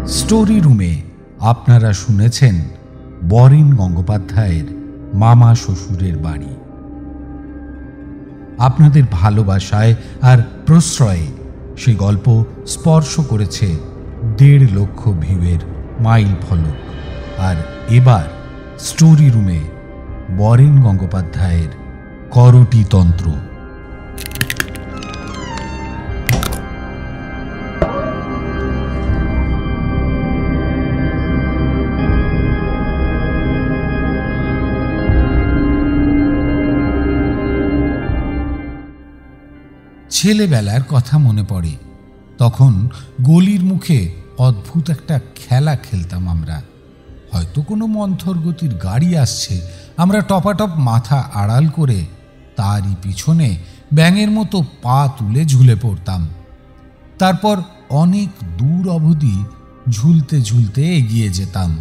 Story রুমে আপনারা শুনেছেন বরেন গঙ্গোপাধ্যায়ের মামা শ্বশুরের বাড়ি। আপনাদের ভালোবাসায় আর প্রশ্রয়ে সে গল্প স্পর্শ করেছে 1.5 লক্ষ ভিউয়ের মাইল ফলক। আর এবার স্টোরি রুমে বরেন গঙ্গোপাধ্যায়ের করটিতন্ত্র। ছেলেবেলার কথা মনে পড়ে। তখন গলির মুখে অদ্ভুত একটা খেলা খেলতাম আমরা। হয়তো কোনো মন্থর গতির গাড়ি আসছে, আমরা টপাটপ মাথা আড়াল করে তারই পিছনে ব্যাঙের মতো পা তুলে ঝুলে পড়তাম। তারপর অনেক দূর অবধি ঝুলতে ঝুলতে এগিয়ে যেতাম।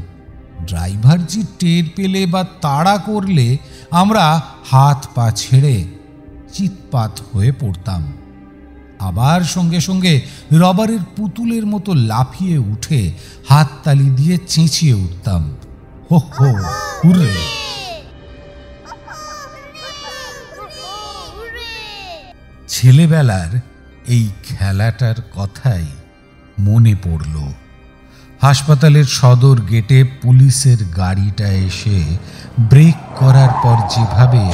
ড্রাইভারজি টের পেলে বা তাড়া করলে আমরা হাত পা ছেড়ে চিৎপাত হয়ে পড়তাম। আবার সঙ্গে সঙ্গে রবারের পুতুলের মতো লাফিয়ে উঠে হাততালি দিয়ে চেঁচিয়ে উঠতাম, হো হো হুররে। ছেলেবেলার এই খেলাটার কথাই মনে পড়ল। হাসপাতালের সদর গেটে পুলিশের গাড়িটা এসে ব্রেক করার পর যেভাবে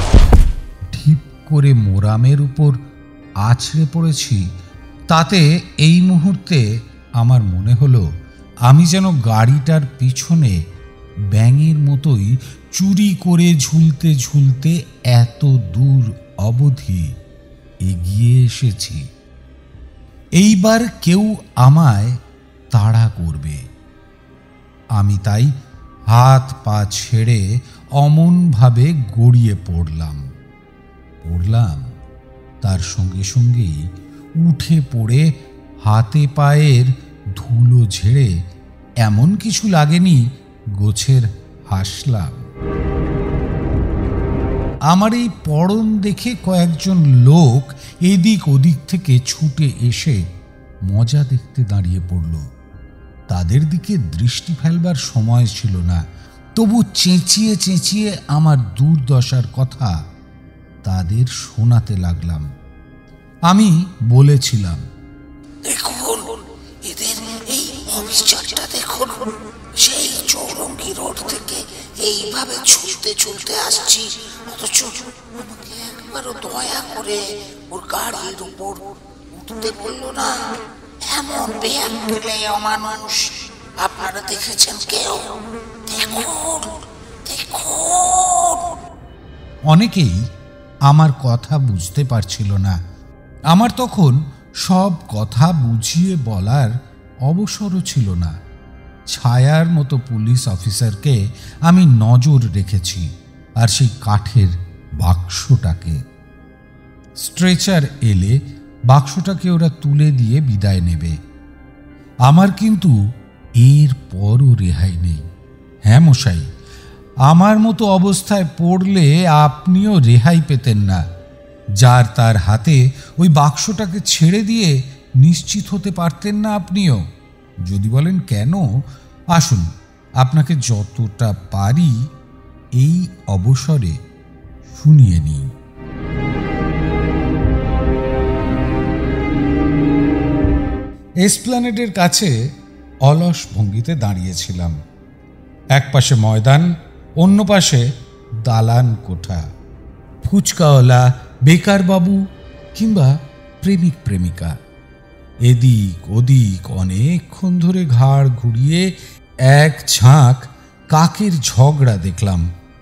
ঢিপ করে মোরামের উপর আছড়ে পড়েছি, তাতে এই মুহূর্তে আমার মনে হলো আমি যেন গাড়িটার পিছনে ব্যাঙের মতোই চুরি করে ঝুলতে ঝুলতে এত দূর অবধি এগিয়ে এসেছি। এইবার কেউ আমায় তাড়া করবে। আমি তাই হাত পা ছেড়ে অমনভাবে গড়িয়ে পড়লাম। তার সঙ্গে সঙ্গেই উঠে পড়ে হাতে পায়ের ধুলো ঝেড়ে এমন কিছু লাগেনি গোছের হাসলাম। আমার এই পড়ন দেখে কয়েকজন লোক এদিক ওদিক থেকে ছুটে এসে মজা দেখতে দাঁড়িয়ে পড়ল। তাদের দিকে দৃষ্টি ফেলবার সময় ছিল না, তবু চেঁচিয়ে চেঁচিয়ে আমার দুর্দশার কথা তাদের শোনাতে লাগলাম। আমি বলেছিলাম, দেখুন এদের এই অবিচারটা দেখুন, সেই চৌরঙ্গি রোড থেকে এইভাবে ছুটতে ছুটতে আসছি, অথচ আমাকে একবারও দয়া করে ওর গাড়ির উপর উঠতে বলল না। এমন বেয়ার পেলে অমানুষ আপনারা দেখেছেন কেউ? দেখুন দেখুন। অনেকেই আমার কথা বুঝতে পারছিল না। আমার তখন সব কথা বুঝিয়ে বলার অবসরও ছিল না। ছায়ার মতো পুলিশ অফিসারকে আমি নজর রেখেছি, আর সেই কাঠের বাক্সটাকে। স্ট্রেচার এলে বাক্সটাকে ওরা তুলে দিয়ে বিদায় নেবে। আমার কিন্তু এর পরও রেহাই নেই। হ্যাঁ মশাই, আমার মতো অবস্থায় পড়লে আপনিও রেহাই পেতেন না। যার তার হাতে ওই বাক্সটাকে ছেড়ে দিয়ে নিশ্চিত হতে পারতেন না আপনিও? যদি বলেন কেন, আসুন আপনাকে যতটা পারি এই অবসরে শুনিয়ে নিই। এসপ্ল্যানেডের কাছে অলস ভঙ্গিতে দাঁড়িয়েছিলাম। এক পাশে ময়দান, অন্য পাশে দালান কোঠা। ফুচকাওয়ালা, বেকারবাবু কিংবা প্রেমিক প্রেমিকা এদিক ওদিক অনেকক্ষণ ধরে ঘাড় ঘুরিয়ে এক ঝাঁক কাকের ঝগড়া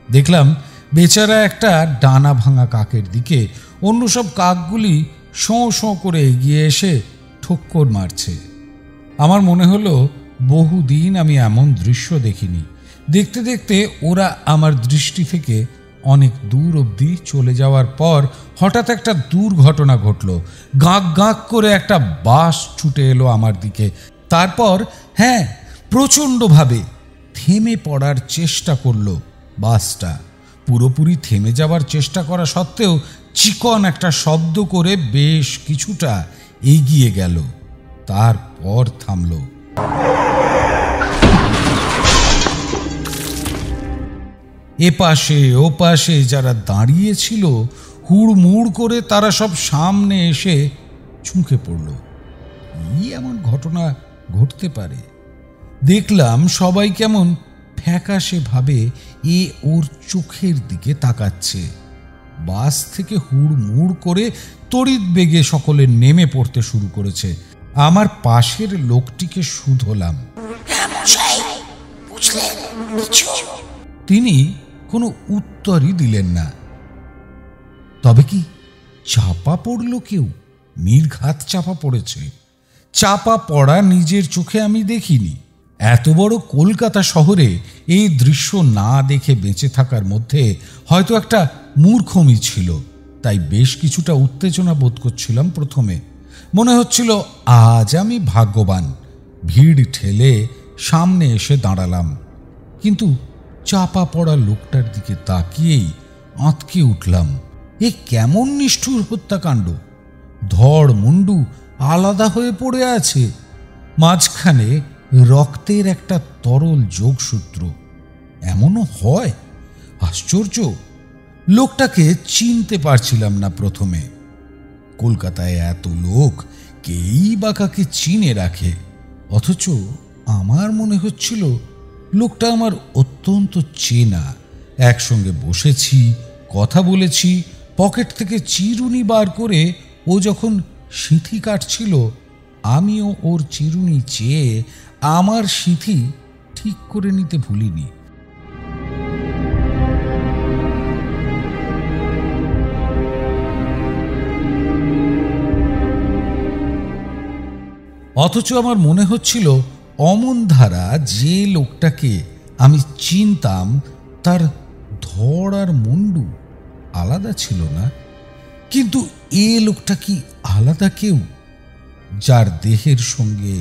দেখলাম বেচারা একটা ডানা ভাঙা কাকের দিকে অন্য সব কাকগুলি শোঁ শোঁ করে এগিয়ে এসে ঠক্কর মারছে। আমার মনে হলো বহুদিন আমি এমন দৃশ্য দেখিনি। দেখতে দেখতে ওরা আমার দৃষ্টি থেকে অনেক দূর অবধি চলে যাওয়ার পর হঠাৎ একটা দুর্ঘটনা ঘটল। গাঁক গাঁক করে একটা বাস ছুটে এলো আমার দিকে। তারপর হ্যাঁ, প্রচণ্ডভাবে থেমে পড়ার চেষ্টা করলো বাসটা। পুরোপুরি থেমে যাবার চেষ্টা করা সত্ত্বেও চিকন একটা শব্দ করে বেশ কিছুটা এগিয়ে গেল, তারপর থামল। এপাশে ওপাশে যারা দাঁড়িয়েছিল হুড়মুড় করে তারা সব সামনে এসে চুঁকে পড়ল। কি এমন ঘটনা ঘটতে পারে? দেখলাম সবাই কেমন ফ্যাকাশে ভাবে ওর চোখের দিকে তাকাচ্ছে। বাস থেকে হুড়মুড় করে তড়িৎ বেগে সকলে নেমে পড়তে শুরু করেছে। আমার পাশের লোকটিকে শুধলাম। তিনি কোনো উত্তরই দিলেন না। তবে কি চাপা পড়ল কেউ? নির্ঘাত চাপা পড়েছে। চাপা পড়া নিজের চোখে আমি দেখিনি। এত বড় কলকাতা শহরে এই দৃশ্য না দেখে বেঁচে থাকার মধ্যে হয়তো একটা মূর্খমি ছিল। তাই বেশ কিছুটা উত্তেজনা বোধ করছিলাম প্রথমে। মনে হচ্ছিল আজ আমি ভাগ্যবান। ভিড় ঠেলে সামনে এসে দাঁড়ালাম, কিন্তু চাপা পড়া লোকটার দিকে তাকিয়েই আঁতকে উঠলাম। এ কেমন নিষ্ঠুর হত্যাকাণ্ড! ধড় মুন্ডু আলাদা হয়ে পড়ে আছে, মাঝখানে রক্তের একটা তরল যোগসূত্র। এমনও হয়? আশ্চর্য! লোকটাকে চিনতে পারছিলাম না প্রথমে। কলকাতায় এত লোক, কেই বা কাকে চিনে রাখে, অথচ আমার মনে হচ্ছিল লোকটা আমার অত্যন্ত চেনা। একসঙ্গে বসেছি, কথা বলেছি। পকেট থেকে চিরুনি বার করে ও যখন সিঁথি কাটছিল, আমিও ওর চিরুনি চেয়ে আমার সিঁথি ঠিক করে নিতে ভুলিনি। অথচ আমার মনে হচ্ছিল অমন ধারা যে লোকটাকে আমি চিনতাম তার ধড় আর মুন্ডু আলাদা ছিল না। কিন্তু এ লোকটা কি আলাদা কেউ, যার দেহের সঙ্গে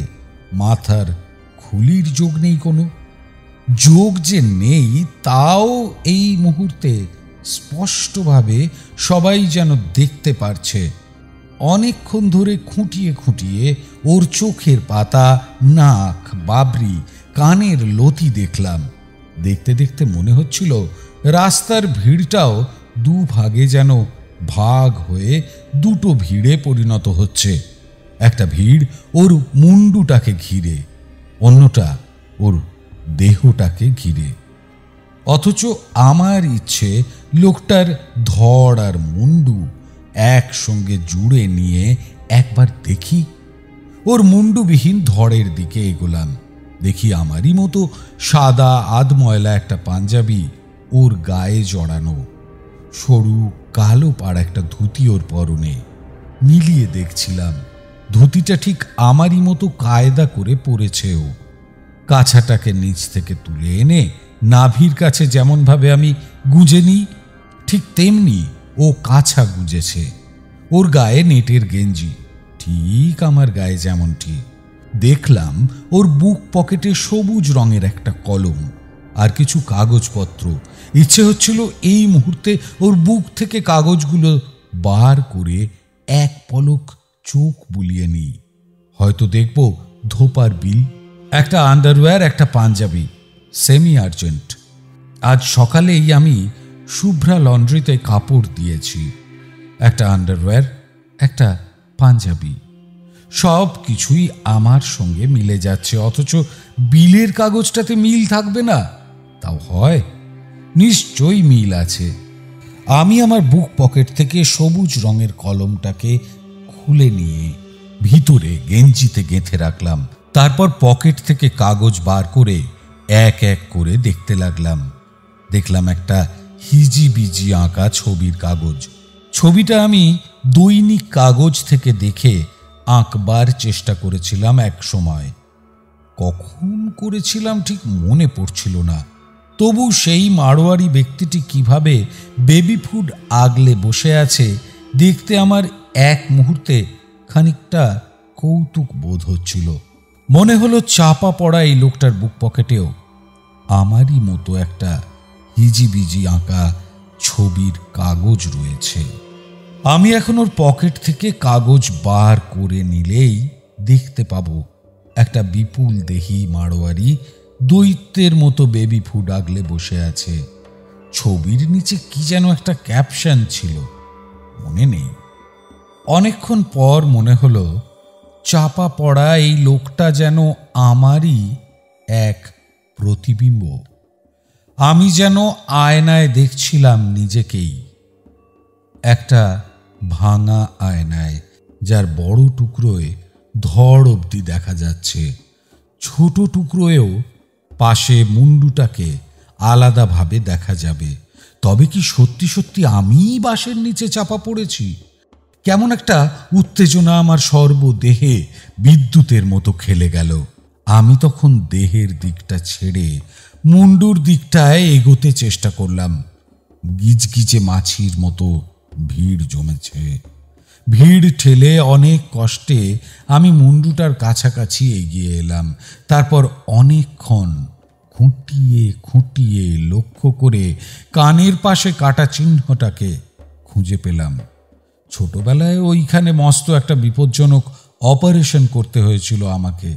মাথার খুলির যোগ নেই? কোনো যোগ যে নেই তাও এই মুহূর্তে স্পষ্টভাবে সবাই যেন দেখতে পারছে। অনেকক্ষণ ধরে খুঁটিয়ে খুঁটিয়ে ওর চোখের পাতা, নাক, বাবরি, কানের লতি দেখলাম। দেখতে দেখতে মনে হচ্ছিল রাস্তার ভিড়টাও দুভাগে যেন ভাগ হয়ে দুটো ভিড়ে পরিণত হচ্ছে। একটা ভিড় ওর মুন্ডুটাকে ঘিরে, অন্যটা ওর দেহটাকে ঘিরে। অথচ আমার ইচ্ছে লোকটার ধড় আর মুন্ডু একসঙ্গে জুড়ে নিয়ে একবার দেখি। ওর মুন্ডুবিহীন ধড়ের দিকে এগোলাম। দেখি আমারই মতো সাদা আধময়লা একটা পাঞ্জাবি ওর গায়ে জড়ানো, সরু কালো পাড় একটা ধুতি ওর পরনে। মিলিয়ে দেখছিলাম ধুতিটা ঠিক আমারই মতো কায়দা করে পরেছে ও। কাছাটাকে নিচ থেকে তুলে এনে নাভির কাছে যেমনভাবে আমি গুঁজে নিই, ঠিক তেমনি ও কাছা গুঁজেছে। ওর গায়ে নেটের গেঞ্জি, ঠিক আমার গায়ে যেমন ঠিক। দেখলাম ওর বুক পকেটে সবুজ রঙের একটা কলম আর কিছু কাগজপত্র। ইচ্ছে হচ্ছিল এই মুহূর্তে ওর বুক থেকে কাগজগুলো বার করে এক পলক চোখ বুলিয়ে নিই। হয়তো দেখব ধোপার বিল, একটা আন্ডারওয়্যার, একটা পাঞ্জাবি, সেমি আর্জেন্ট। আজ সকালেই আমি শুভ্রা লন্ড্রিতে কাপড় দিয়েছি। একটা আন্ডারওয়্যার, একটা পাঞ্জাবি, সব কিছুই আমার সঙ্গে মিলে যাচ্ছে। অথচ বিলের কাগজটাতে মিল থাকবে না? তাও হয়, নিশ্চয়ই মিল আছে। আমি আমার বুক পকেট থেকে সবুজ রঙের কলমটাকে খুলে নিয়ে ভিতরে গেঞ্জিতে গেঁথে রাখলাম। তারপর পকেট থেকে কাগজ বার করে এক এক করে দেখতে লাগলাম। দেখলাম একটা হিজিবিজি আঁকা ছবির কাগজ। ছবিটা আমি দৈনিক কাগজ থেকে দেখে আঁকবার চেষ্টা করেছিলাম এক সময়। কখন করেছিলাম ঠিক মনে পড়ছিল না। তবু সেই মারোয়ারি ব্যক্তিটি কিভাবে বেবি ফুড আগলে বসে আছে দেখতে আমার এক মুহূর্তে খানিকটা কৌতুক বোধ হচ্ছিল। মনে হলো চাপা পড়া এই লোকটার বুক পকেটেও আমারই মতো একটা হিজিবিজি আঁকা ছবির কাগজ রয়েছে। আমি এখন ওর পকেট থেকে কাগজ বার করে নিলেই দেখতে পাবো একটা বিপুল দেহি মারোয়ারি দৈত্যের মতো বেবি ফুড আগলে বসে আছে। ছবির নিচে কি যেন একটা ক্যাপশন ছিল, মনে নেই। অনেকক্ষণ পর মনে হলো চাপা পড়া এই লোকটা যেন আমারই এক প্রতিবিম্ব। আমি যেন আয়নায় দেখছিলাম নিজেকেই, একটা ভাঙা আয়নায়, যার বড় টুকরোয় ধড় অবধি দেখা যাচ্ছে, ছোট টুকরোয়েও পাশে মুন্ডুটাকে আলাদাভাবে দেখা যাবে। তবে কি সত্যি সত্যি আমিই বাঁশের নিচে চাপা পড়েছি? কেমন একটা উত্তেজনা আমার সর্বদেহে বিদ্যুতের মতো খেলে গেল। আমি তখন দেহের দিকটা ছেড়ে মুন্ডুর দিকটায় এগোতে চেষ্টা করলাম। গিজগিজে মাছির মতো ভিড় জমেছে। ভিড় ঠেলে অনেক কষ্টে আমি মুন্ডুটার কাছাকাছি এগিয়ে এলাম। তারপর অনেকক্ষণ খুঁটিয়ে খুঁটিয়ে লক্ষ্য করে কানের পাশে কাটা চিহ্নটাকে খুঁজে পেলাম। ছোটবেলায় ওইখানে মস্ত একটা বিপজ্জনক অপারেশন করতে হয়েছিল আমাকে।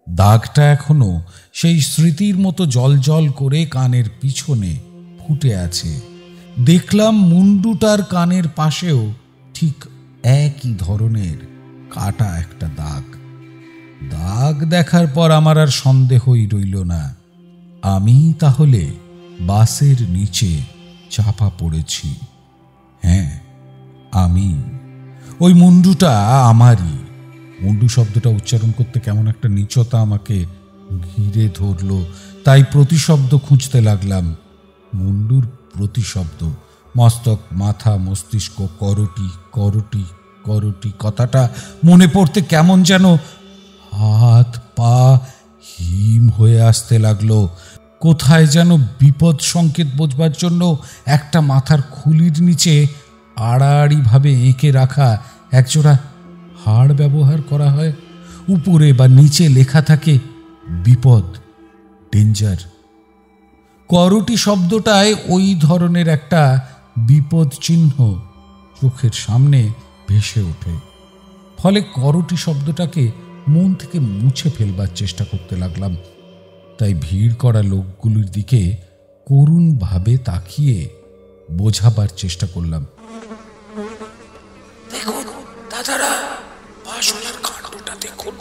দাগটা এখনো সেই স্মৃতির মতো জলজল করে কানের পিছনে ফুটে আছে। দেখলাম মুন্ডুটার কানের পাশেও ঠিক একই ধরনের কাটা একটা দাগ। দাগ দেখার পর আমার আর সন্দেহই রইল না, আমি তাহলে বাসের নিচে চাপা পড়েছি। হ্যাঁ, আমি। ওই মুন্ডুটা আমারই। মুন্ডু শব্দটা উচ্চারণ করতে কেমন একটা নীচতা আমাকে ঘিরে ধরল, তাই প্রতিশব্দ খুঁজতে লাগলাম। মুন্ডুর প্রতিশব্দ, মস্তক, মাথা, মস্তিষ্ক, করটি করটি করটি, কথাটা মনে পড়তে কেমন যেন হাত পা হিম হয়ে আসতে লাগলো। কোথায় যেন বিপদ সংকেত বোঝবার জন্য একটা মাথার খুলির নিচে আড়াআড়িভাবে এঁকে রাখা একজোড়া হাড় ব্যবহার করা হয়। উপরে বা নিচে লেখা থাকে বিপদ, ডেঞ্জার। করটি শব্দটায় ওই ধরনের একটা বিপদ চিহ্ন চোখের সামনে ভেসে ওঠে। ফলে করটি শব্দটাকে মন থেকে মুছে ফেলবার চেষ্টা করতে লাগলাম। তাই ভিড় করা লোকগুলির দিকে করুণভাবে তাকিয়ে বোঝাবার চেষ্টা করলাম। দেখুন দাদারা, বাসনার কাণ্ডটা দেখুন,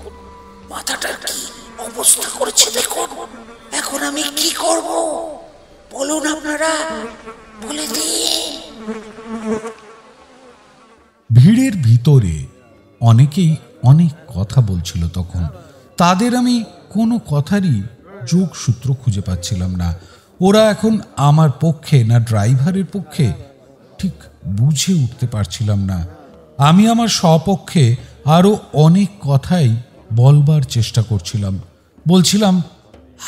মাথাটার কি অবস্থা করেছে দেখুন। এখন আমি কি করব বলুন, আপনারা বলে দিন। ভিড়ের ভিতরে অনেকেই অনেক কথা বলছিল তখন। তাদের আমি কোনো কথারই যোগসূত্র খুঁজে পাচ্ছিলাম না। ওরা এখন আমার পক্ষে না ড্রাইভারের পক্ষে ঠিক বুঝে উঠতে পারছিলাম না। আমি আমার স্বপক্ষে আরও অনেক কথাই বলবার চেষ্টা করছিলাম। বলছিলাম,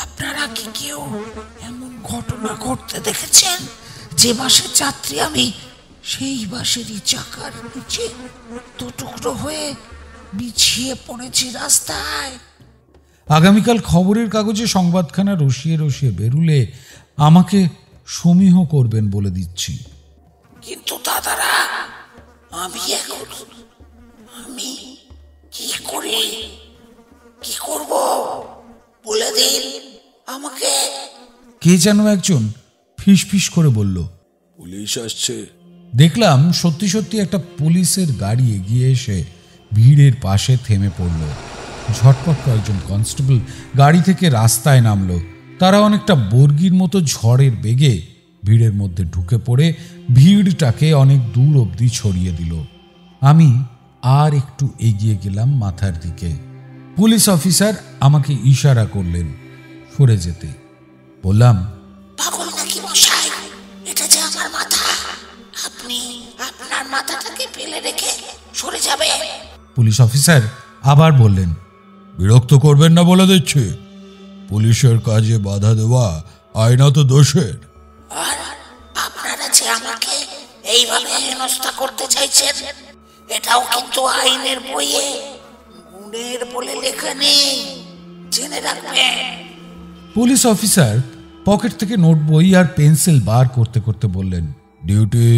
আপনারা কি কেউ এমন ঘটনা ঘটতে দেখেছেন যে বাসের যাত্রী আমি সেই বাসেরই চাকার নিচে দু টুকরো হয়ে বিছিয়ে পড়েছি রাস্তায়? আগামীকাল খবরের কাগজে সংবাদখানা রসিয়ে রসিয়ে বেরুলে আমাকে সমীহ করবেন বলে দিচ্ছি। কিন্তু দাদারা, আমি এখন আমি কি করি, কি করব বলে দিন আমাকে। কে যেন একজন ফিস ফিস করে বলল, পুলিশ আসছে। দেখলাম সত্যি সত্যি একটা পুলিশের গাড়ি এগিয়ে এসে ভিড়ের পাশে থেমে পড়ল। ঝটপট কয়েকজন কনস্টেবল গাড়ি থেকে রাস্তায় নামলো। তারা অনেকটা বর্গির মতো ঝড়ের বেগে ভিড়ের মধ্যে ঢুকে পড়ে ভিড়টাকে অনেক দূর অবধি ছড়িয়ে দিল। আমি আর একটু এগিয়ে গেলাম মাথার দিকে। পুলিশ অফিসার আমাকে ইশারা করলেন সরে যেতে। বললাম, পাগল নাকি মশাই? এটা যে আমার মাথা, আপনি আপনার মাথাটাকে ফেলে রেখে সরে যাবে। পুলিশ অফিসার আবার বললেন, বিরক্ত করবেন না বলে দিচ্ছি। পুলিশের কাজে বাধা দেওয়া আইনত দোষের। আর আপনারা যে আমাকে এইভাবে হেনস্থা করতে চাইছেন, এটাও কিন্তু আইনের বইয়ে গুণের বলে লেখা নেই, জেনে রাখবেন। পুলিশ অফিসার পকেট থেকে নোট বই আর পেন্সিল বার করতে করতে বললেন, ডিউটি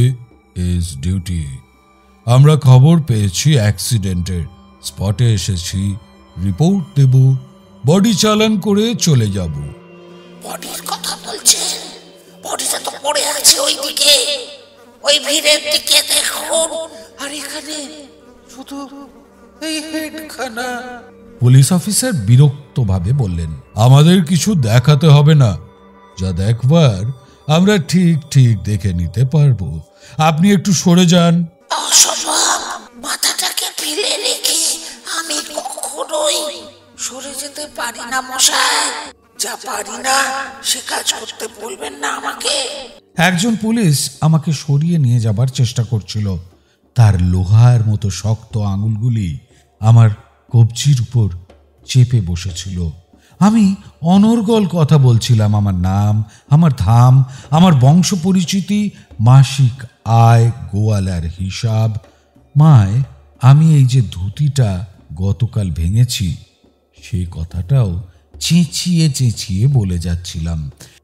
ইজ ডিউটি। আমরা খবর পেয়েছি অ্যাক্সিডেন্টের, স্পটে এসেছি, রিপোর্ট দেব, বডি চালান করে চলে যাব। বডির কথা বলছেন? বডিটা তো পড়ে আছে ওই দিকে, ওই ভিড়ের দিকে দেখুন। আর এখানে শুধু এই হেডখানা। পুলিশ অফিসার বিরক্তভাবে বললেন, আমাদের কিছু দেখাতে হবে না, যা দেখবার আমরা ঠিক ঠিক দেখে নিতে পারবো। আপনি একটু সরে যান। অসম্ভব, মাথাটাকে ফেলে রেখে আমি কখনোই সরে যেতে পারি না মশাই। যা পারি না সে কাজ করতে বলবেন না আমাকে। একজন পুলিশ আমাকে সরিয়ে নিয়ে যাবার চেষ্টা করছিল। তার লোহার মতো শক্ত আঙুলগুলি আমার কবজির উপর চেপে বসেছিল। আমি অনর্গল কথা বলছিলাম, আমার নাম, আমার ধাম, আমার বংশ পরিচিতি, মাসিক আয়, গোয়ালার হিসাব। মায় আমি এই যে ধুতিটা গতকাল ভেঙেছি সেই কথাটাও চেঁচিয়ে চেঁচিয়ে বলে যাচ্ছিলাম।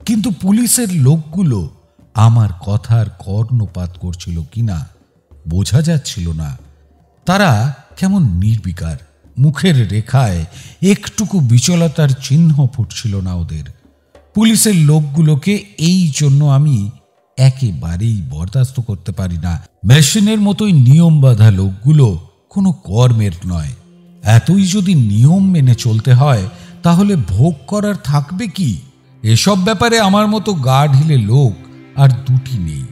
কিন্তু পুলিশের লোকগুলো আমার কথার কর্ণপাত করছিল কিনা বোঝা যাচ্ছিল না। তারা কেমন নির্বিকার, মুখের রেখায় একটুকু বিচলতার চিহ্ন ফুটছিল না ওদের। পুলিশের লোকগুলোকে এই জন্য আমি একেবারেই বরদাস্ত করতে পারি না। মেশিনের মতোই নিয়ম বাঁধা লোকগুলো কোনো কর্মের নয়। এতই যদি নিয়ম মেনে চলতে হয় তাহলে ভোগ করার থাকবে কি? এসব ব্যাপারে আমার মতো গা ঢিলে লোক আর দুটি নেই।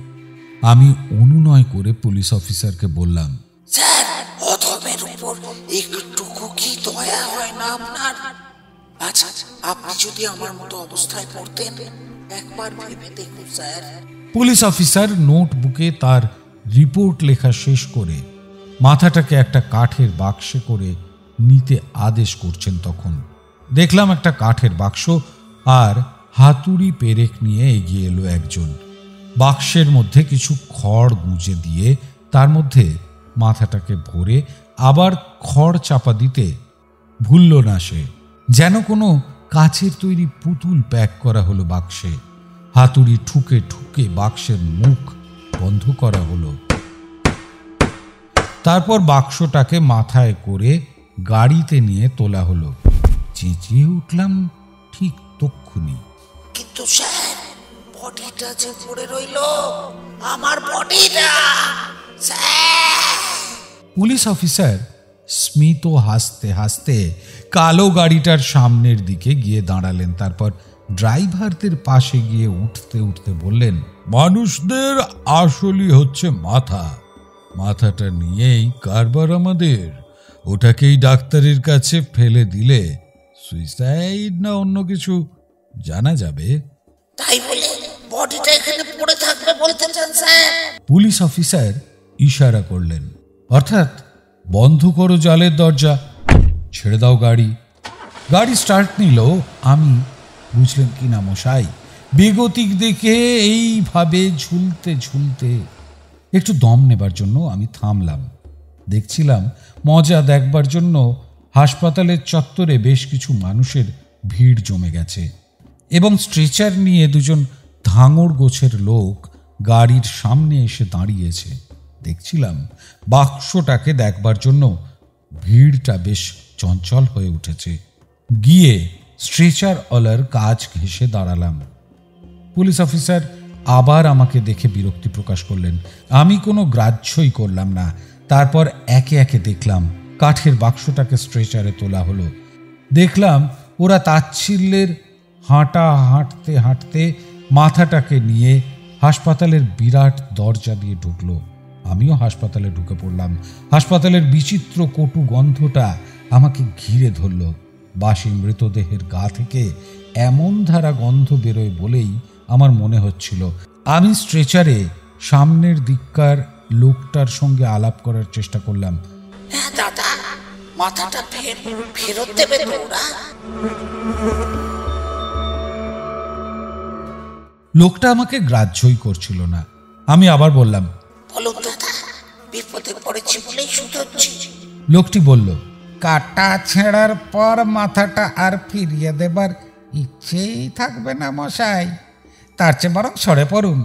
আমি অনুনয় করে পুলিশ অফিসারকে বললাম, স্যার, অধমের উপর একটুকু কি দয়া হয় না আপনার? আচ্ছা, আপনি যদি আমার মতো অবস্থায় পড়তেন একবার ভেবে দেখুন স্যার। পুলিশ অফিসার নোটবুকে তার রিপোর্ট লেখা শেষ করে মাথাটাকে একটা কাঠের বাক্সে করে নিতে আদেশ করছেন। তখন দেখলাম একটা কাঠের বাক্স আর হাতুড়ি পেরেক নিয়ে এগিয়ে এলো একজন। বাক্সের মধ্যে কিছু খড় গুঁজে দিয়ে তার মধ্যে মাথাটাকে ভরে আবার খড় চাপা দিতে ভুলল না সে। যেন কোনো কাচের তৈরি পুতুল প্যাক করা হলো বাক্সে। হাতুড়ি ঠুকে ঠুকে বাক্সের মুখ বন্ধ করা হলো। তারপর বাক্সটাকে মাথায় করে গাড়িতে নিয়ে তোলা হলো। চেঁচিয়ে উঠলাম ঠিক তক্ষুনি, কিন্তু স্যার, বডিটা যে পড়ে রইল, আমার বডিটা স্যার। পুলিশ অফিসার স্মিত হাসতে হাসতে কালো গাড়িটার সামনের দিকে গিয়ে দাঁড়ালেন। তারপর ড্রাইভারদের পাশে গিয়ে উঠতে উঠতে বললেন, মানুষদের আসলই হচ্ছে মাথা। মাথাটা নিয়েই কারবার আমাদের। ওটাকেই ডাক্তারের কাছে ফেলে দিলে সুইসাইড না অন্য কিছু জানা যাবে। তাই বলে বডিটা এখানে পড়ে থাকবে বলতে চান স্যার? পুলিশ অফিসার ইশারা করলেন, অর্থাৎ বন্ধ করো জালের দরজা, ছেড়ে দাও গাড়ি। গাড়ি স্টার্ট নিল। আমি, বুঝলেন কি না মশাই, বেগতিক দেখে এইভাবে ঝুলতে ঝুলতে একটু দম নেবার জন্য আমি থামলাম। দেখছিলাম মজা দেখবার জন্য হাসপাতালের চত্বরে বেশ কিছু মানুষের ভিড় জমে গেছে এবং স্ট্রেচার নিয়ে দুজন ধাঙড় গোছের লোক গাড়ির সামনে এসে দাঁড়িয়েছে। দেখছিলাম বাক্সটাকে দেখবার জন্য ভিড়টা বেশ চঞ্চল হয়ে উঠেছে। গিয়ে স্ট্রেচার ওলার কাজ ঘেঁষে দাঁড়ালাম। পুলিশ অফিসার আবার আমাকে দেখে বিরক্তি প্রকাশ করলেন। আমি কোনো গ্রাহ্যই করলাম না। তারপর একে একে দেখলাম কাঠের বাক্সটাকে স্ট্রেচারে তোলা হলো। দেখলাম ওরা তাচ্ছিল্যের হাঁটতে হাঁটতে মাথাটাকে নিয়ে হাসপাতালের বিরাট দরজা দিয়ে ঢুকলো। আমিও হাসপাতালে ঢুকে পড়লাম। হাসপাতালের বিচিত্র কটু গন্ধটা আমাকে ঘিরে ধরল। বাসি মৃতদেহের গা থেকে এমন ধারা গন্ধ বেরোয় বলেই আমার মনে হচ্ছিল। আমি স্ট্রেচারে সামনের দিককার লোকটার সঙ্গে আলাপ করার চেষ্টা করলাম। হ্যাঁ দাদা, মাথাটা ফেরত দেবে তো ওরা? লোকটা আমাকে গ্রাহ্যই করছিল না। আমি আবার বললাম, বলুন দাদা, বিপদে পড়েছি বলেই শুধোচ্ছি। লোকটি বলল, কাটা ছেঁড়ার পর মাথাটা আর ফিরিয়ে দেবার ইচ্ছেই থাকবে না মশাই, তার চেয়ে বরং সরে পড়ুন।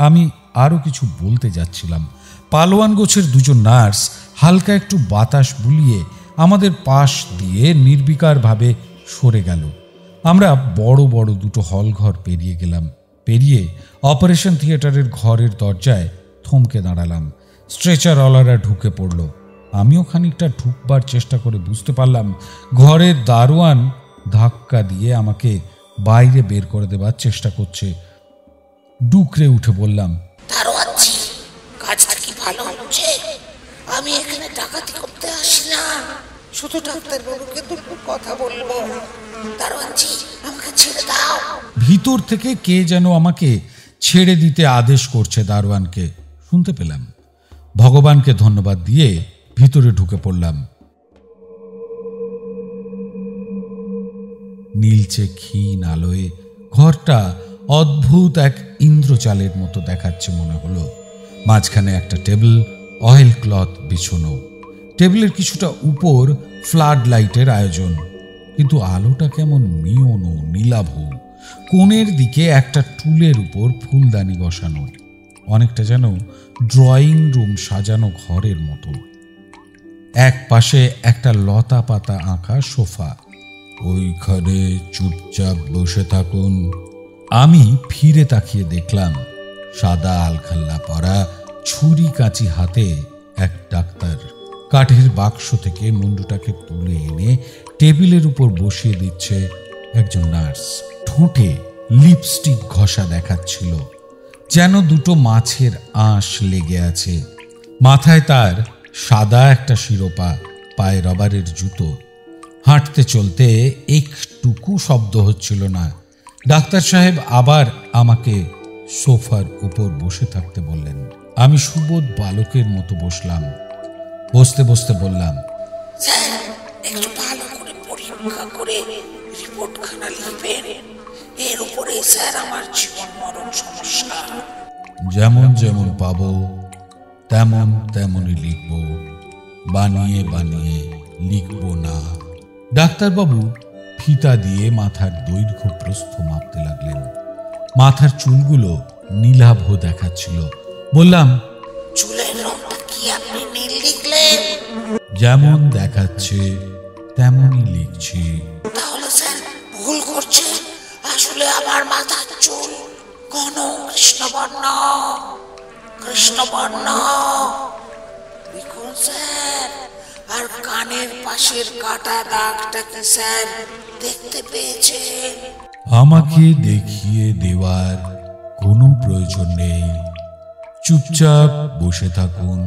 আমি আরও কিছু বলতে যাচ্ছিলাম। পালোয়ান গোছের দুজন নার্স হালকা একটু বাতাস বুলিয়ে আমাদের পাশ দিয়ে নির্বিকারভাবে সরে গেল। আমরা বড় বড় দুটো হলঘর পেরিয়ে গেলাম। পেরিয়ে অপারেশন থিয়েটারের ঘরের দরজায় থমকে দাঁড়ালাম। স্ট্রেচার ওয়ালারা ঢুকে পড়ল। আমিও খানিকটা ঢুকবার চেষ্টা করে বুঝতে পারলাম ঘরের দারোয়ান ধাক্কা দিয়ে আমাকে বাইরে বের করে দেবার চেষ্টা করছে। ডুকরে উঠে বললাম, দারোয়ানজি, কাজটা কি ভালো হচ্ছে? আমি এখানে ডাকাতি করতে আসি না, শুধু ডাক্তারবাবুকে দুটো কথা বলবো। দারোয়ানজি, আমাকে ছেড়ে দাও। ভিতর থেকে কে যেন আমাকে ছেড়ে দিতে আদেশ করছে দারোয়ানকে শুনতে পেলাম। ভগবানকে ধন্যবাদ দিয়ে ভিতরে ঢুকে পড়লাম। নীলচে ক্ষীণ আলোয় ঘরটা অদ্ভুত এক ইন্দ্রজালের মতো দেখাচ্ছে মনে হলো। মাঝখানে একটা টেবিল, অয়েল ক্লথ বিছানো। টেবিলের কিছুটা উপর ফ্লাড লাইটের আয়োজন, কিন্তু আলোটা কেমন নিয়ন ও নীলাভ। কোণের দিকে একটা টুলের উপর ফুলদানি বসানো, অনেকটা যেন ড্রয়িং রুম সাজানো ঘরের মতো। এক পাশে একটা লতা পাতা আঁকা সোফা। ওইখানে চুপচাপ বসে থাকুন। আমি ফিরে তাকিয়ে দেখলাম সাদা আলখাল্লা পরা, ছুরি কাঁচি হাতে এক ডাক্তার কাঠের বাক্স থেকে মুন্ডুটাকে তুলে এনে টেবিলের উপর বসিয়ে দিচ্ছে একজন নার্স। ঠোঁটে লিপস্টিক ঘষা দেখাচ্ছিল, যেন দুটো মাছের আঁশ লেগে আছে। মাথায় তার সাদা একটা শিরোপা, পায়ে রবারের জুতো। হাঁটতে চলতে একটুকু শব্দ হচ্ছিল না। ডাক্তার সাহেব আবার আমাকে সোফার উপর বসে থাকতে বললেন। আমি সুবোধ বালকের মতো বসলাম। বসতে বসতে বললাম, স্যার, একটু ভালো করে পরীক্ষা করে রিপোর্টখানা লিখবেন। এর উপরে স্যার আমার জীবন মরণ সমস্যা। যেমন যেমন পাবো তেমন তেমনই লিখব, বানিয়ে বানিয়ে লিখব না। ডাক্তারবাবু ফিতা দিয়ে মাথার দৈর্ঘ্য প্রস্থ মাপতে লাগলেন। মাথার চুলগুলো নীলাভ দেখাচ্ছিল। বললাম, চুলের রংটা কি আপনি নীল লিখলেন? যেমন দেখাচ্ছে তেমনই লিখছি। তাহলে স্যার ভুল করছে। আসলে আমার মাথার চুল ঘন কৃষ্ণবর্ণ। কৃষ্ণবর্ণ লিখুন স্যার। আর কানের পাশের কাটা দাগটা কি স্যার দেখতে পেয়েছেন? আমাকে দেখিয়ে দেওয়ার কোনো প্রয়োজন নেই, চুপচাপ বসে থাকুন।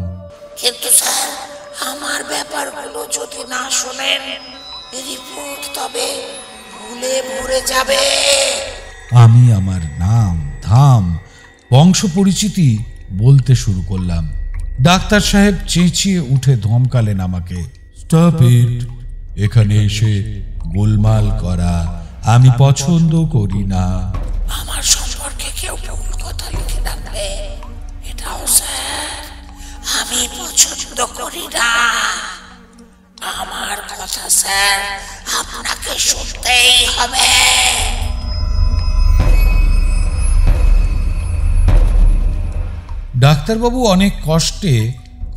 কিন্তু স্যার, আমার ব্যাপারগুলো যদি না শোনেন, রিপোর্ট তবে ভুলে ভরে যাবে। আমি আমার নাম, ধাম, বংশ পরিচিতি বলতে শুরু করলাম। ডাক্তার সাহেব চেঁচিয়ে উঠে ধমকালেন আমাকে, স্টপ ইট। এখানে এসে গোলমাল করা আমি পছন্দ করি না। আমার সম্পর্কে কেউ ভুল কথা লিখে রাখবে, এটাও স্যার আমি পছন্দ করি না। আমার কথা স্যার আপনাকে শুনতেই হবে। ডাক্তারবাবু অনেক কষ্টে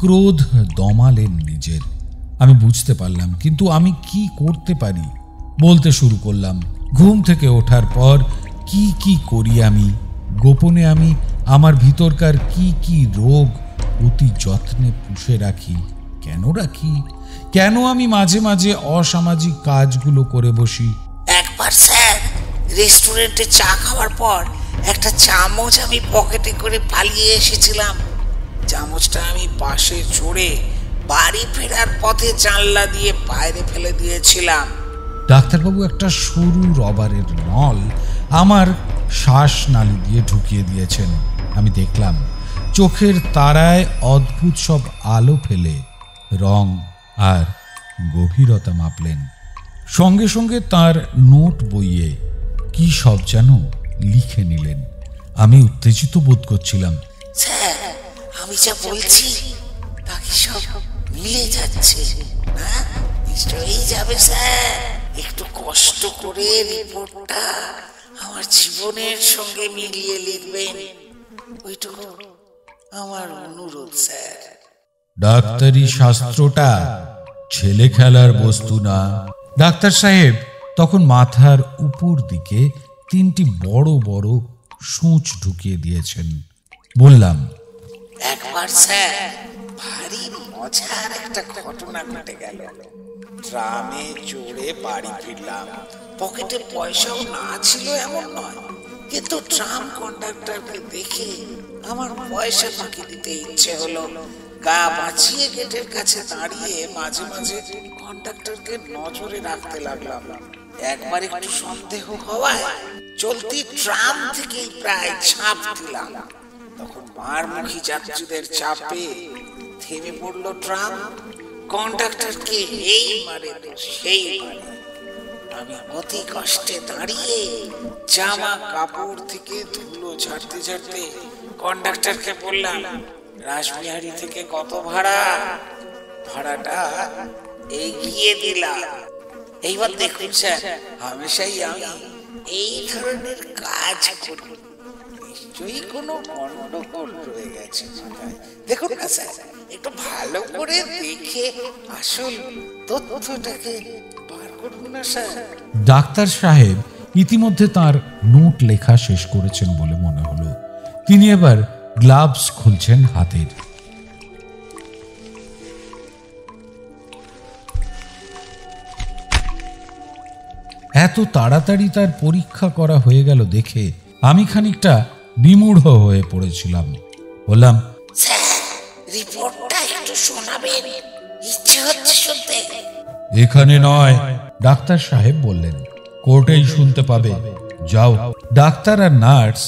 ক্রোধ দমালেন নিজের। আমি বুঝতে পারলাম, কিন্তু আমি কি করতে পারি? বলতে শুরু করলাম, ঘুম থেকে ওঠার পর কি কি করি আমি। গোপনে আমি আমার ভিতরকার কি কি রোগ অতি যত্নে পুষে রাখি। কেন রাখি? কেন আমি মাঝে মাঝে অসামাজিক কাজগুলো করে বসি? একবার স্যার রেস্টুরেন্টে চা খাওয়ার পর একটা চামচ আমি পকেটে করে পালিয়ে এসেছিলাম। চামচটা আমি বাসে চড়ে বাড়ি ফেরার পথে জানলা দিয়ে বাইরে ফেলে দিয়েছিলাম। ডাক্তারবাবু একটা সরু রবারের নল আমার শ্বাসনালী দিয়ে ঢুকিয়ে দিয়েছেন। আমি দেখলাম চোখের তারায় অদ্ভুত সব আলো ফেলে রং আর গভীরতা মাপলেন। সঙ্গে সঙ্গে তার নোট বইয়ে কি সব যেন লিখে নিলেন। আমি উত্তেজিত বোধ করছিলাম। স্যার, আমি যা বলছি তা কি সব মিলে যাচ্ছে? না, নিশ্চয়ই যাবে স্যার। একটু কষ্ট করে রিপোর্টটা আমার জীবনের সঙ্গে মিলিয়ে লিখবেন, ওইটুকু আমার অনুরোধ স্যার। ডাক্তারি শাস্ত্রটা ছেলে খেলার বস্তু না। ডাক্তার সাহেব তখন মাথার উপর দিকে তিনটি বড় বড় সূঁচ ঢুকিয়ে দিয়েছেন। বললাম, একবার স্যার ভারী মজার একটা ঘটনা ঘটে গেল। ট্রামে চড়ে বাড়ি ফিরলাম, পকেটে পয়সাও না ছিল এমন নয়, কিন্তু ট্রাম কন্ডাক্টরকে দেখে আমার পয়সা ফাঁকি দিতে ইচ্ছে হলো। গা বাঁচিয়ে গেটের কাছে দাঁড়িয়ে মাঝে মাঝে কন্ডাক্টরকে নজরে রাখতে লাগলাম। একবার একটু সন্দেহ হওয়ায় চলতি ট্রাম থেকেই প্রায় ঝাঁপ দিলাম। তখন মারমুখী যাত্রীদের চাপে থেমে পড়লো ট্রাম। কন্ডাক্টরকে এই মারে তো সেই মারে। আমি অতি কষ্টে দাঁড়িয়ে জামা কাপড় থেকে ধুলো ঝাড়তে ঝাড়তে কন্ডাক্টরকে বললাম, রাসবিহারী থেকে কত ভাড়া? ভাড়াটা এগিয়ে দিলাম। এইবার দেখুন স্যার, হামেশাই আমি এই ধরনের কাজ করি, নিশ্চয়ই কোনো গন্ডগোল রয়ে গেছে। দেখুন না স্যার, একটু ভালো করে দেখে আসল তথ্যটাকে বার করুন না স্যার। ডাক্তার সাহেব ইতিমধ্যে তার নোট লেখা শেষ করেছেন বলে মনে হলো। তিনি এবার গ্লাভস খুলছেন হাতের। এত তাড়াতাড়ি তার পরীক্ষা করা হয়ে গেল দেখে আমি খানিকটা বিমূঢ় হয়ে পড়েছিলাম। বললাম, স্যার রিপোর্টটা একটু শোনাবেন, ইচ্ছে হচ্ছে শুনতে। এখানে নয়, ডাক্তার সাহেব বললেন, কোর্টেই শুনতে পাবে, যাও। ডাক্তার আর নার্স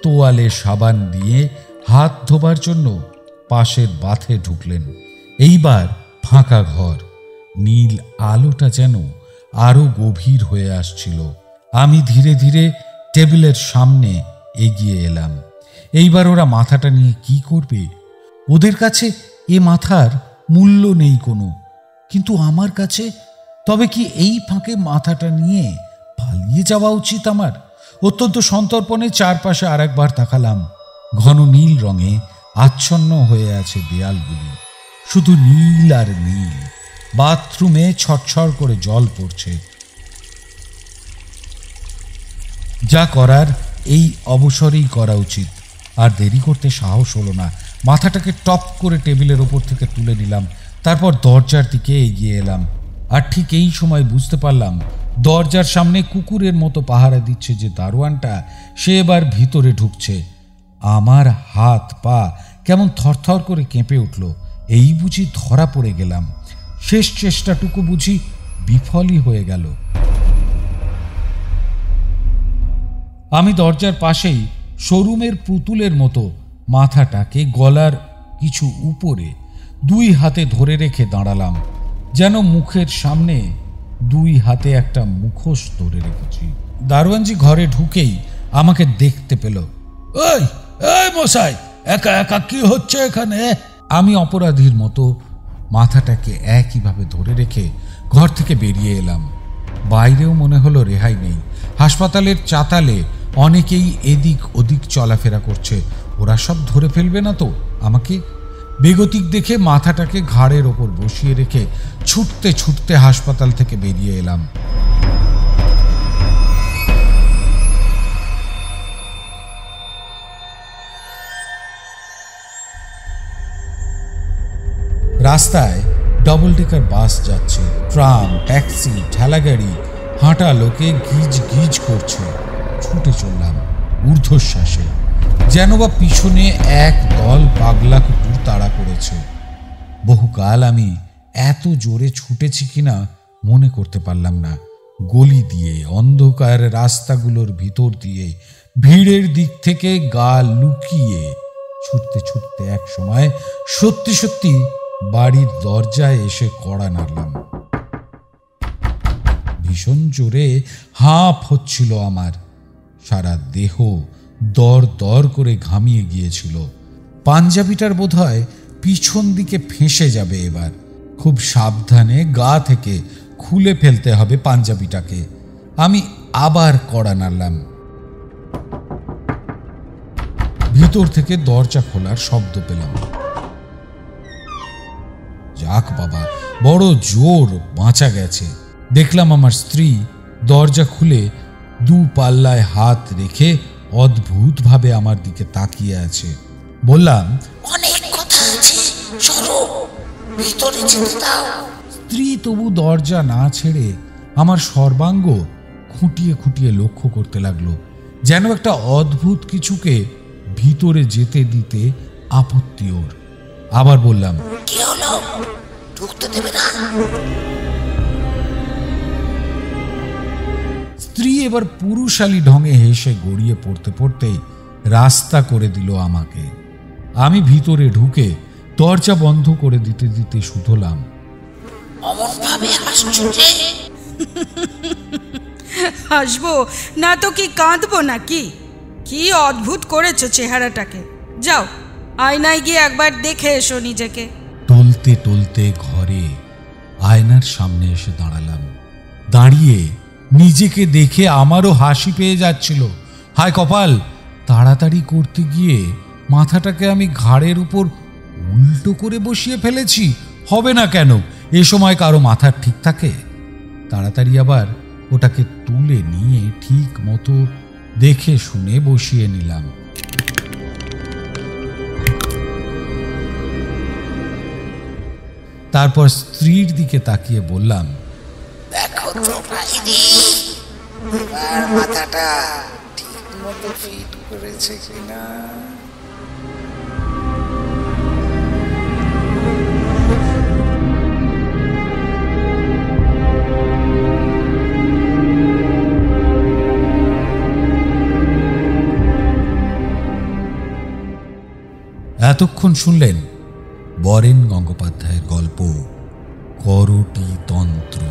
তোয়ালে সাবান দিয়ে হাত ধোবার জন্য পাশের বাথে ঢুকলেন। এইবার ফাঁকা ঘর, নীল আলোটা যেন আরো গভীর হয়ে আসছিল। আমি ধীরে ধীরে টেবিলের সামনে এগিয়ে এলাম। এইবার ওরা মাথাটা নিয়ে কি করবে? ওদের কাছে এ মাথার মূল্য নেই কোনো, কিন্তু আমার কাছে? তবে কি এই ফাঁকে মাথাটা নিয়ে পালিয়ে যাওয়া উচিত আমার? অত্যন্ত সন্তর্পণে চারপাশে আর একবার তাকালাম। ঘন নীল রঙে আচ্ছন্ন হয়ে আছে দেয়ালগুলি, শুধু নীল আর নীল। বাথরুমে ছটছড় করে জল পড়ছে। যা করার এই অবসরেই করা উচিত। আর দেরি করতে সাহস হলো না। মাথাটাকে টপ করে টেবিলের ওপর থেকে তুলে নিলাম। তারপর দরজার দিকে এগিয়ে এলাম। আর ঠিক এই সময় বুঝতে পারলাম দরজার সামনে কুকুরের মতো পাহারা দিচ্ছে যে দারোয়ানটা, সে এবার ভিতরে ঢুকছে। আমার হাত পা কেমন থরথর করে কেঁপে উঠল। এই বুঝি ধরা পড়ে গেলাম। শেষ চেষ্টাটুকু বুঝি বিফলই হয়ে গেল। আমি দরজার পাশেই শোরুমের পুতুলের মতো মাথাটাকে গলার কিছু উপরে দুই হাতে ধরে রেখে দাঁড়ালাম, যেন মুখের সামনে দুই হাতে একটা মুখোশ ধরে রেখেছি। দারোয়ানজি ঘরে ঢুকেই আমাকে দেখতে পেল। ওই এই মশাই, একা একা কি হচ্ছে এখানে? আমি অপরাধীর মতো মাথাটাকে একইভাবে ধরে রেখে ঘর থেকে বেরিয়ে এলাম। বাইরেও মনে হলো রেহাই নেই। হাসপাতালের চাতালে অনেকেই এদিক ওদিক চলাফেরা করছে। ওরা সব ধরে ফেলবে না তো আমাকে? বেগতিক দেখে মাথাটাকে ঘাড়ের ওপর বসিয়ে রেখে ছুটতে ছুটতে হাসপাতাল থেকে বেরিয়ে এলাম। রাস্তায় ডবল ডেকার বাস যাচ্ছে, ট্রাম, ট্যাক্সি, ঠেলাগাড়ি, হাঁটা লোকে গিজ গিজ করছে। ছুটে চললাম ঊর্ধ্বশ্বাসে, যেন বা পিছনে এক দল পাগলা কুকুর তাড়া করেছে। বহুকাল আমি এত জোরে ছুটেছি কিনা মনে করতে পারলাম না। গলি দিয়ে, অন্ধকার রাস্তাগুলোর ভিতর দিয়ে, ভিড়ের দিক থেকে গা লুকিয়ে ছুটতে ছুটতে এক সময় সত্যি সত্যি বাড়ির দরজায় এসে কড়া নাড়লাম। ভীষণ জোরে হাঁপ হচ্ছিল আমার। সারা দেহ দর দর করে ঘামিয়ে গিয়েছিল। পাঞ্জাবিটার বোধহয় পিছন দিকে ফেঁসে যাবে। এবার খুব সাবধানে গা থেকে খুলে ফেলতে হবে পাঞ্জাবিটাকে। আমি আবার কড়া নাড়লাম। ভিতর থেকে দরজা খোলার শব্দ পেলাম। যাক বাবা, বড় জোর বাঁচা গেছে। দেখলাম আমার স্ত্রী দরজা খুলে দু পাল্লায় হাত রেখে অদ্ভুতভাবে আমার দিকে তাকিয়ে আছে। বললাম, অনেক কথা আছে, চলো ভিতরে যেতে দাও। স্ত্রী তবু দরজা না ছেড়ে আমার সর্বাঙ্গ খুঁটিয়ে খুঁটিয়ে লক্ষ্য করতে লাগলো, যেন একটা অদ্ভুত কিছুকে ভিতরে যেতে দিতে আপত্তি ওর। আবার বললাম, কি হলো, ঢুকতে দেবে না? স্ত্রী এবার পুরুষালী ঢঙে হেসে গড়িয়ে পড়তে পড়তেই রাস্তা করে দিল আমাকে। আমি ভিতরে ঢুকে দরজা বন্ধ করে দিতে দিতে শুধলাম, অমন ভাবে হাসছো যে? হাসবো না তো কি কাঁদবো নাকি? কি অদ্ভুত করেছো চেহারাটাকে। যাও আয়নায় গিয়ে একবার দেখে এসো নিজেকে। টলতে টলতে ঘরে আয়নার সামনে এসে দাঁড়ালাম। দাঁড়িয়ে নিজেকে দেখে আমারও হাসি পেয়ে যাচ্ছিল। হায় কপাল, তাড়াতাড়ি করতে গিয়ে মাথাটাকে আমি ঘাড়ের উপর উল্টো করে বসিয়ে ফেলেছি। হবে না কেন, এ সময় কারো মাথা ঠিক থাকে? তাড়াতাড়ি আবার ওটাকে তুলে নিয়ে ঠিক মতো দেখে শুনে বসিয়ে নিলাম। তারপর স্ত্রীর দিকে তাকিয়ে বললাম, দেখো তো ভাইরি, এবার মাথাটা ঠিক মতো ফিট করেছে কিনা। এতক্ষণ শুনলেন বরেন গঙ্গোপাধ্যায়ের গল্প করটি তন্ত্র।